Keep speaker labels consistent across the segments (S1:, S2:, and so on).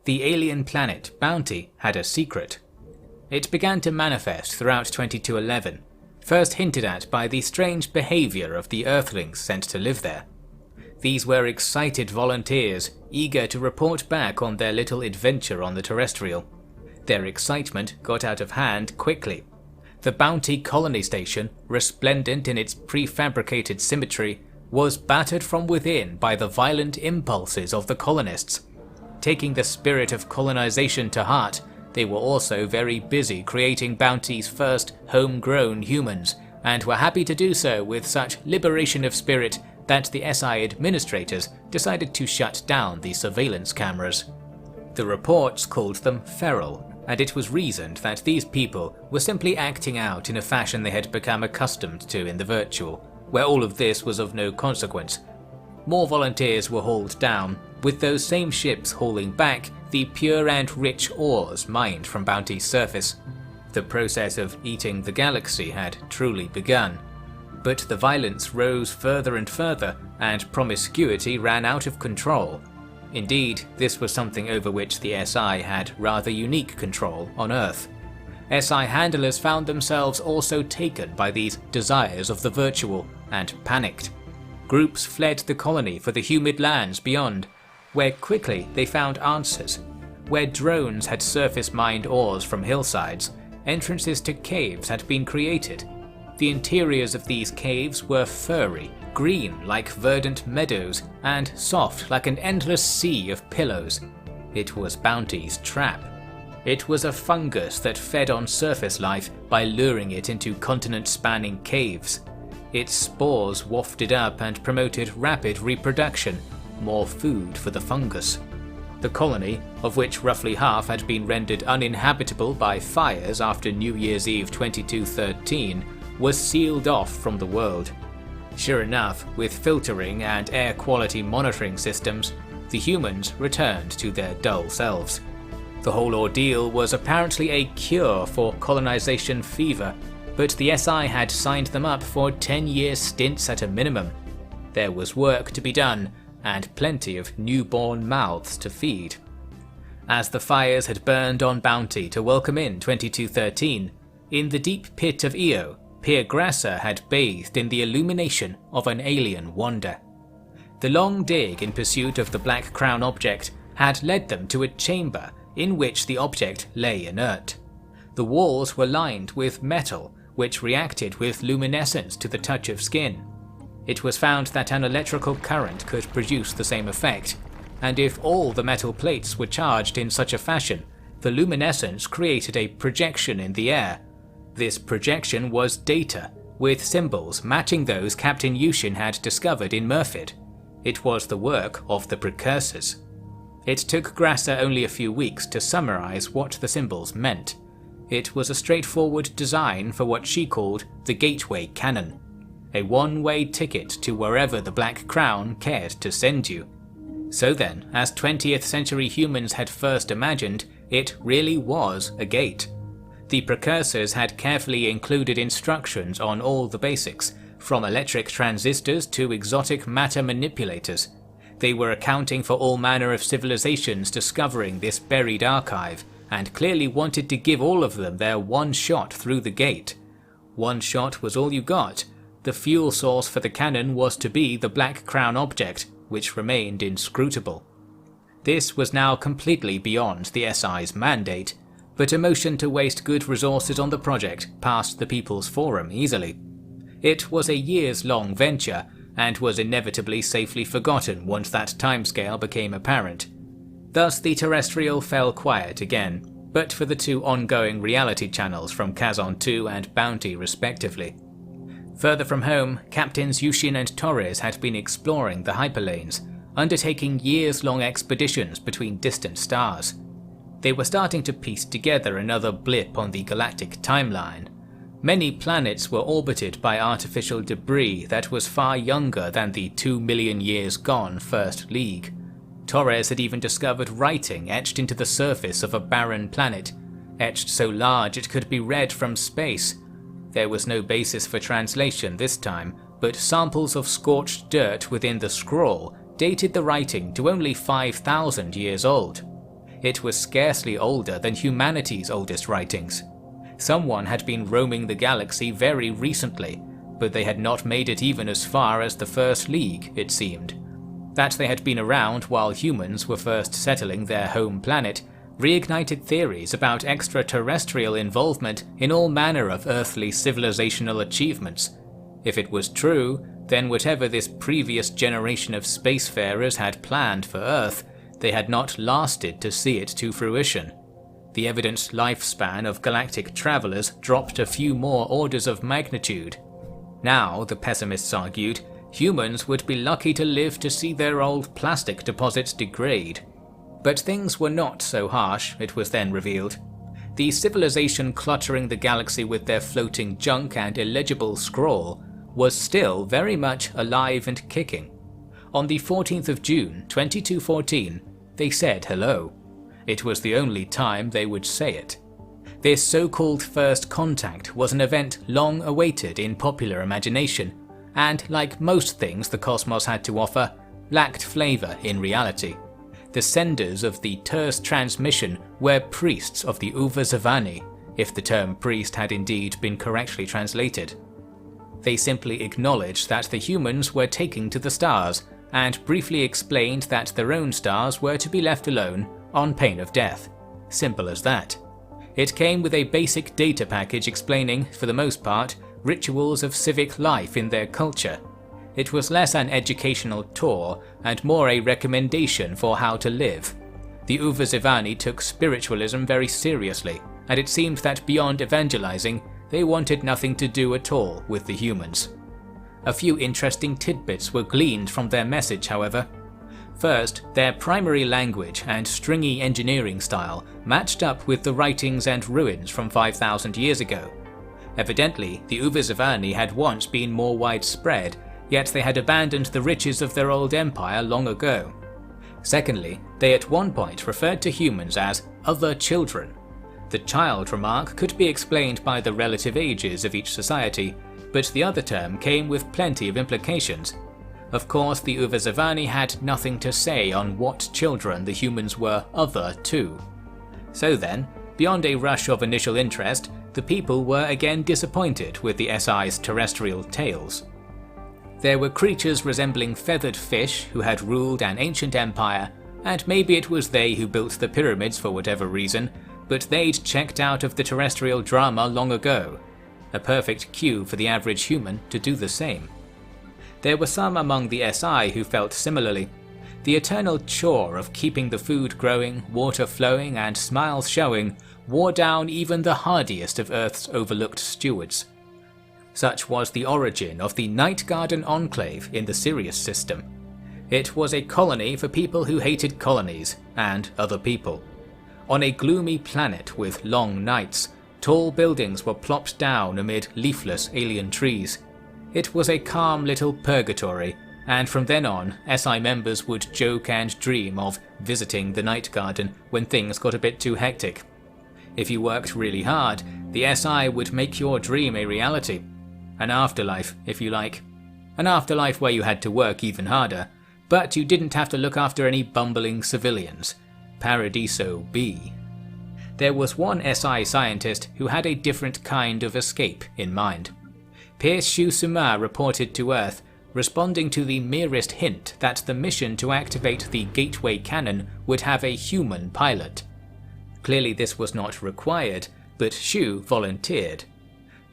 S1: The alien planet Bounty had a secret. It began to manifest throughout 2211, first hinted at by the strange behaviour of the Earthlings sent to live there. These were excited volunteers, eager to report back on their little adventure on the terrestrial. Their excitement got out of hand quickly. The Bounty colony station, resplendent in its prefabricated symmetry, was battered from within by the violent impulses of the colonists. Taking the spirit of colonization to heart, they were also very busy creating Bounty's first homegrown humans, and were happy to do so with such liberation of spirit that the SI administrators decided to shut down the surveillance cameras. The reports called them feral, and it was reasoned that these people were simply acting out in a fashion they had become accustomed to in the virtual, where all of this was of no consequence. More volunteers were hauled down, with those same ships hauling back the pure and rich ores mined from Bounty's surface. The process of eating the galaxy had truly begun. But the violence rose further and further, and promiscuity ran out of control. Indeed, this was something over which the SI had rather unique control on Earth. SI handlers found themselves also taken by these desires of the virtual, and panicked. Groups fled the colony for the humid lands beyond, where quickly they found answers. Where drones had surface mined ores from hillsides, entrances to caves had been created. The interiors of these caves were furry, green like verdant meadows, and soft like an endless sea of pillows. It was Bounty's trap. It was a fungus that fed on surface life by luring it into continent-spanning caves. Its spores wafted up and promoted rapid reproduction, more food for the fungus. The colony, of which roughly half had been rendered uninhabitable by fires after New Year's Eve 2213, was sealed off from the world. Sure enough, with filtering and air quality monitoring systems, the humans returned to their dull selves. The whole ordeal was apparently a cure for colonization fever, but the SI had signed them up for 10-year stints at a minimum. There was work to be done, and plenty of newborn mouths to feed. As the fires had burned on Bounty to welcome in 2213, in the deep pit of Io, Pierre Grasser had bathed in the illumination of an alien wonder. The long dig in pursuit of the Black Crown object had led them to a chamber in which the object lay inert. The walls were lined with metal, which reacted with luminescence to the touch of skin. It was found that an electrical current could produce the same effect, and if all the metal plates were charged in such a fashion, the luminescence created a projection in the air. This projection was data, with symbols matching those Captain Yushin had discovered in Murfid. It was the work of the precursors. It took Grasser only a few weeks to summarize what the symbols meant. It was a straightforward design for what she called the Gateway Cannon, a one-way ticket to wherever the Black Crown cared to send you. So then, as 20th century humans had first imagined, it really was a gate. The precursors had carefully included instructions on all the basics, from electric transistors to exotic matter manipulators. They were accounting for all manner of civilizations discovering this buried archive, and clearly wanted to give all of them their one shot through the gate. One shot was all you got. The fuel source for the cannon was to be the Black Crown object, which remained inscrutable. This was now completely beyond the SI's mandate, but a motion to waste good resources on the project passed the People's Forum easily. It was a years-long venture, and was inevitably safely forgotten once that timescale became apparent. Thus the terrestrial fell quiet again, but for the two ongoing reality channels from Kazon 2 and Bounty respectively. Further from home, Captains Yushin and Torres had been exploring the hyperlanes, undertaking years-long expeditions between distant stars. They were starting to piece together another blip on the galactic timeline. Many planets were orbited by artificial debris that was far younger than the 2 million years gone First League. Torres had even discovered writing etched into the surface of a barren planet, etched so large it could be read from space. There was no basis for translation this time, but samples of scorched dirt within the scroll dated the writing to only 5,000 years old. It was scarcely older than humanity's oldest writings. Someone had been roaming the galaxy very recently, but they had not made it even as far as the First League, it seemed. That they had been around while humans were first settling their home planet reignited theories about extraterrestrial involvement in all manner of earthly civilizational achievements. If it was true, then whatever this previous generation of spacefarers had planned for Earth, they had not lasted to see it to fruition. The evidenced lifespan of galactic travelers dropped a few more orders of magnitude. Now, the pessimists argued, humans would be lucky to live to see their old plastic deposits degrade. But things were not so harsh, it was then revealed. The civilization cluttering the galaxy with their floating junk and illegible scrawl was still very much alive and kicking. On the 14th of June 2214, they said hello. It was the only time they would say it. This so-called first contact was an event long awaited in popular imagination, and like most things the cosmos had to offer, lacked flavor in reality. The senders of the terse transmission were priests of the Uvazavani, if the term priest had indeed been correctly translated. They simply acknowledged that the humans were taking to the stars, and briefly explained that their own stars were to be left alone on pain of death. Simple as that. It came with a basic data package explaining, for the most part, rituals of civic life in their culture. It was less an educational tour and more a recommendation for how to live. The Uvazivani took spiritualism very seriously, and it seemed that beyond evangelizing, they wanted nothing to do at all with the humans. A few interesting tidbits were gleaned from their message, however. First, their primary language and stringy engineering style matched up with the writings and ruins from 5,000 years ago. Evidently, the Uvazivani had once been more widespread, yet they had abandoned the riches of their old empire long ago. Secondly, they at one point referred to humans as other children. The child remark could be explained by the relative ages of each society, but the other term came with plenty of implications. Of course, the Uvazivani had nothing to say on what children the humans were other to. So then, beyond a rush of initial interest, the people were again disappointed with the SI's terrestrial tales. There were creatures resembling feathered fish who had ruled an ancient empire, and maybe it was they who built the pyramids for whatever reason, but they'd checked out of the terrestrial drama long ago. A perfect cue for the average human to do the same. There were some among the SI who felt similarly. The eternal chore of keeping the food growing, water flowing, and smiles showing wore down even the hardiest of Earth's overlooked stewards. Such was the origin of the Night Garden Enclave in the Sirius system. It was a colony for people who hated colonies, and other people. On a gloomy planet with long nights, tall buildings were plopped down amid leafless alien trees. It was a calm little purgatory, and from then on, SI members would joke and dream of visiting the Night Garden when things got a bit too hectic. If you worked really hard, the SI would make your dream a reality. An afterlife, if you like. An afterlife where you had to work even harder, but you didn't have to look after any bumbling civilians. Paradiso B. There was one SI scientist who had a different kind of escape in mind. Pierce Shu Suma reported to Earth, responding to the merest hint that the mission to activate the Gateway Cannon would have a human pilot. Clearly this was not required, but Shu volunteered.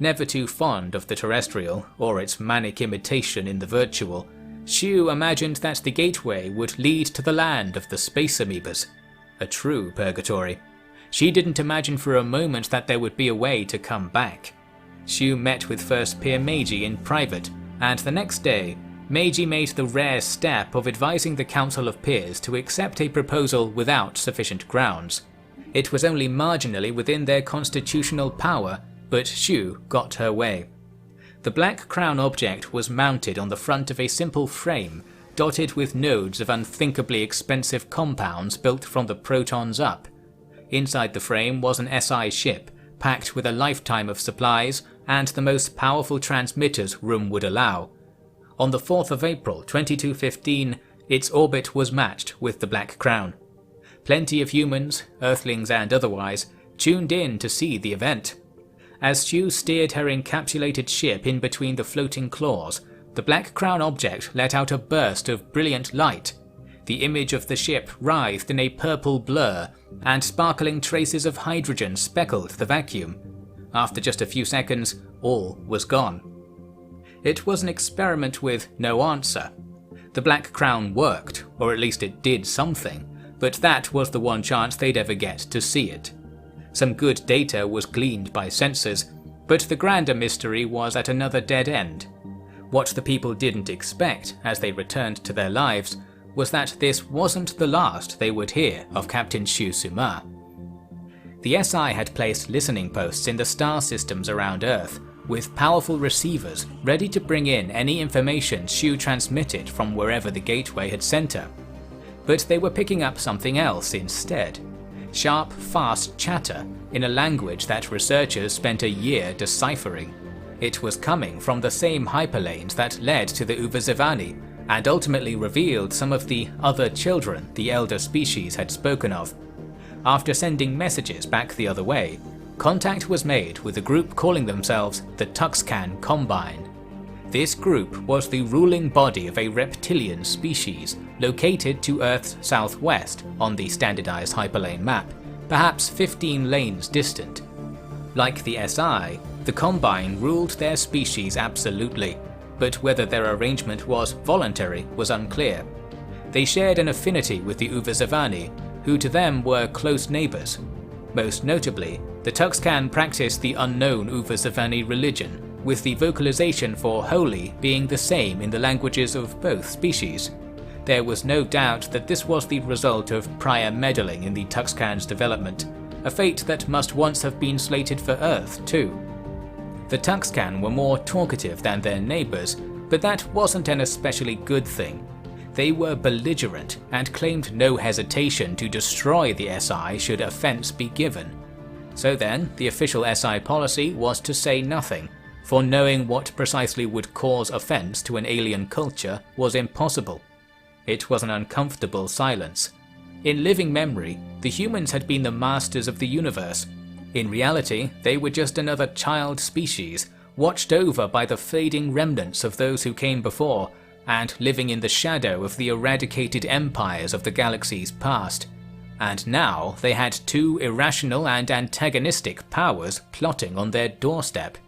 S1: Never too fond of the terrestrial, or its manic imitation in the virtual, Shu imagined that the gateway would lead to the land of the space amoebas. A true purgatory. She didn't imagine for a moment that there would be a way to come back. Shu met with First Peer Meiji in private, and the next day, Meiji made the rare step of advising the Council of Peers to accept a proposal without sufficient grounds. It was only marginally within their constitutional power, but Shu got her way. The Black Crown object was mounted on the front of a simple frame, dotted with nodes of unthinkably expensive compounds built from the protons up. Inside the frame was an SI ship, packed with a lifetime of supplies and the most powerful transmitters room would allow. On the 4th of April 2215, its orbit was matched with the Black Crown. Plenty of humans, Earthlings and otherwise, tuned in to see the event. As Shu steered her encapsulated ship in between the floating claws, the Black Crown object let out a burst of brilliant light. The image of the ship writhed in a purple blur, and sparkling traces of hydrogen speckled the vacuum. After just a few seconds, all was gone. It was an experiment with no answer. The Black Crown worked, or at least it did something, but that was the one chance they'd ever get to see it. Some good data was gleaned by sensors, but the grander mystery was at another dead end. What the people didn't expect as they returned to their lives was that this wasn't the last they would hear of Captain Shu Suma. The SI had placed listening posts in the star systems around Earth, with powerful receivers ready to bring in any information Shu transmitted from wherever the gateway had sent her. But they were picking up something else instead. Sharp, fast chatter in a language that researchers spent a year deciphering. It was coming from the same hyperlanes that led to the Uvazivani, and ultimately revealed some of the other children the elder species had spoken of. After sending messages back the other way, contact was made with a group calling themselves the Tuxcan Combine. This group was the ruling body of a reptilian species located to Earth's southwest on the standardized hyperlane map, perhaps 15 lanes distant. Like the SI, the Combine ruled their species absolutely, but whether their arrangement was voluntary was unclear. They shared an affinity with the Uvazivani, who to them were close neighbours. Most notably, the Tuxcan practiced the unknown Uvazivani religion, with the vocalization for holy being the same in the languages of both species. There was no doubt that this was the result of prior meddling in the Tuxcan's development, a fate that must once have been slated for Earth too. The Tuxcan were more talkative than their neighbours, but that wasn't an especially good thing. They were belligerent and claimed no hesitation to destroy the SI should offence be given. So then, the official SI policy was to say nothing, for knowing what precisely would cause offence to an alien culture was impossible. It was an uncomfortable silence. In living memory, the humans had been the masters of the universe. In reality, they were just another child species, watched over by the fading remnants of those who came before, and living in the shadow of the eradicated empires of the galaxy's past. And now they had two irrational and antagonistic powers plotting on their doorstep.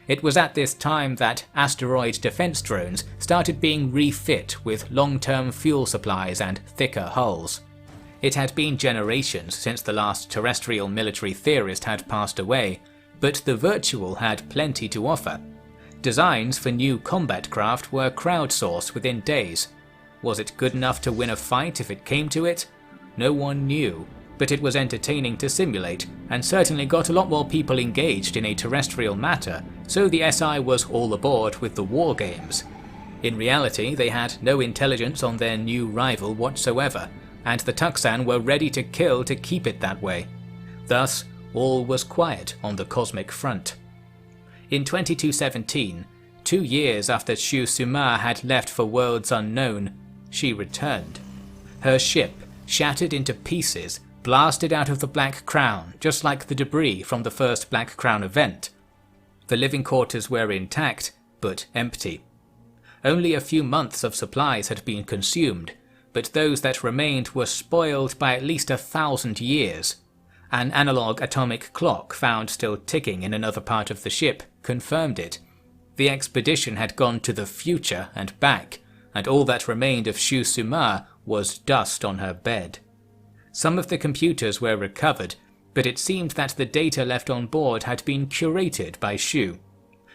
S1: It was at this time that asteroid defense drones started being refit with long-term fuel supplies and thicker hulls. It had been generations since the last terrestrial military theorist had passed away, but the virtual had plenty to offer. Designs for new combat craft were crowdsourced within days. Was it good enough to win a fight if it came to it? No one knew, but it was entertaining to simulate, and certainly got a lot more people engaged in a terrestrial matter, so the SI was all aboard with the war games. In reality, they had no intelligence on their new rival whatsoever, and the Tuxan were ready to kill to keep it that way. Thus, all was quiet on the cosmic front. In 2217, 2 years after Shu Suma had left for worlds unknown, she returned. Her ship, shattered into pieces, blasted out of the Black Crown, just like the debris from the first Black Crown event. The living quarters were intact, but empty. Only a few months of supplies had been consumed, but those that remained were spoiled by at least 1,000 years. An analog atomic clock found still ticking in another part of the ship confirmed it. The expedition had gone to the future and back, and all that remained of Shu Suma was dust on her bed. Some of the computers were recovered, but it seemed that the data left on board had been curated by Shu.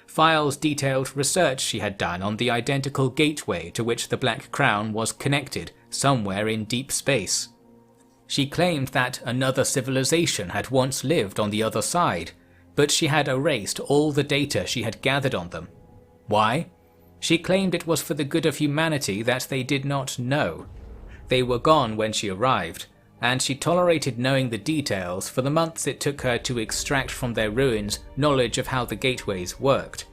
S1: Files detailed research she had done on the identical gateway to which the Black Crown was connected somewhere in deep space. She claimed that another civilization had once lived on the other side, but she had erased all the data she had gathered on them. Why? She claimed it was for the good of humanity that they did not know. They were gone when she arrived, and she tolerated knowing the details for the months it took her to extract from their ruins knowledge of how the gateways worked.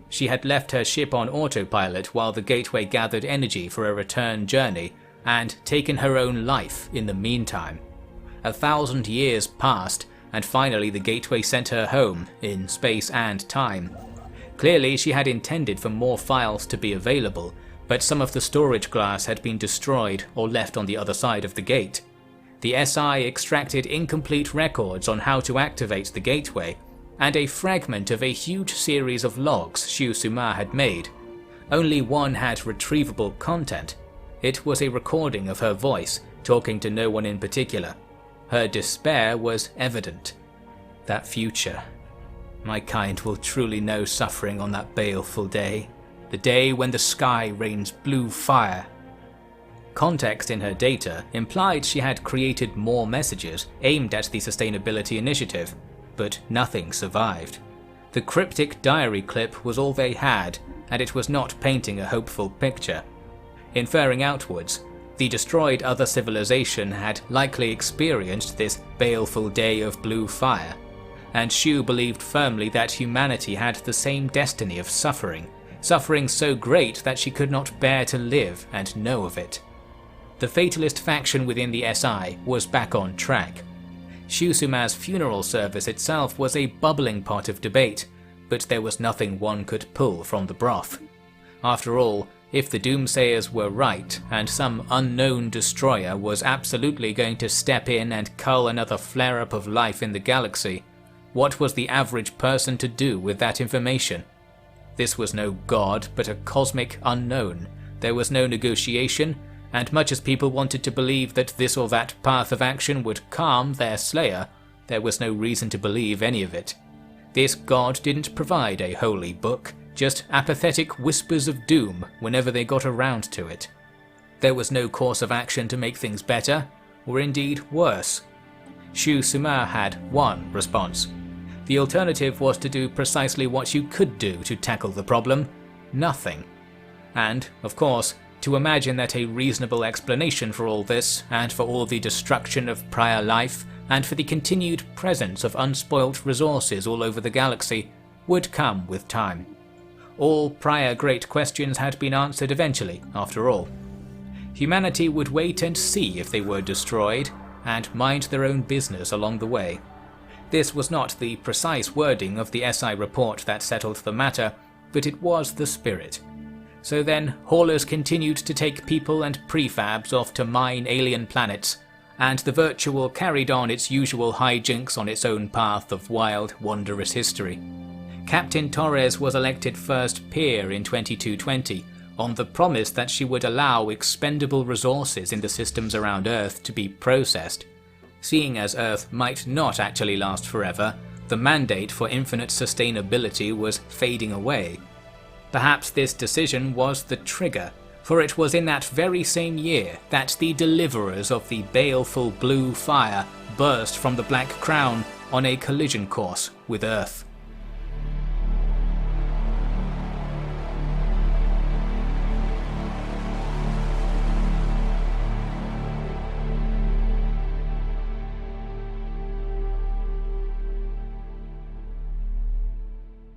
S1: She had left her ship on autopilot while the gateway gathered energy for a return journey, and taken her own life in the meantime. 1,000 years passed, and finally the gateway sent her home, in space and time. Clearly she had intended for more files to be available, but some of the storage glass had been destroyed or left on the other side of the gate. The SI extracted incomplete records on how to activate the gateway, and a fragment of a huge series of logs Shu Suma had made. Only one had retrievable content. It was a recording of her voice, talking to no one in particular. Her despair was evident. That future. My kind will truly know suffering on that baleful day. The day when the sky rains blue fire. Context in her data implied she had created more messages aimed at the sustainability initiative, but nothing survived. The cryptic diary clip was all they had, and it was not painting a hopeful picture. Inferring outwards, the destroyed other civilization had likely experienced this baleful day of blue fire, and Shu believed firmly that humanity had the same destiny of suffering so great that she could not bear to live and know of it. The fatalist faction within the SI was back on track. Shu Suma's funeral service itself was a bubbling pot of debate, but there was nothing one could pull from the broth. After all, if the doomsayers were right, and some unknown destroyer was absolutely going to step in and cull another flare-up of life in the galaxy, what was the average person to do with that information? This was no god, but a cosmic unknown. There was no negotiation, and much as people wanted to believe that this or that path of action would calm their slayer, there was no reason to believe any of it. This god didn't provide a holy book, just apathetic whispers of doom whenever they got around to it. There was no course of action to make things better, or indeed worse. Shu Suma had one response. The alternative was to do precisely what you could do to tackle the problem: nothing. And, of course, to imagine that a reasonable explanation for all this, and for all the destruction of prior life, and for the continued presence of unspoilt resources all over the galaxy, would come with time. All prior great questions had been answered eventually, after all. Humanity would wait and see if they were destroyed, and mind their own business along the way. This was not the precise wording of the SI report that settled the matter, but it was the spirit. So then, haulers continued to take people and prefabs off to mine alien planets, and the virtual carried on its usual hijinks on its own path of wild, wondrous history. Captain Torres was elected first peer in 2220, on the promise that she would allow expendable resources in the systems around Earth to be processed. Seeing as Earth might not actually last forever, the mandate for infinite sustainability was fading away. Perhaps this decision was the trigger, for it was in that very same year that the deliverers of the baleful blue fire burst from the Black Crown on a collision course with Earth.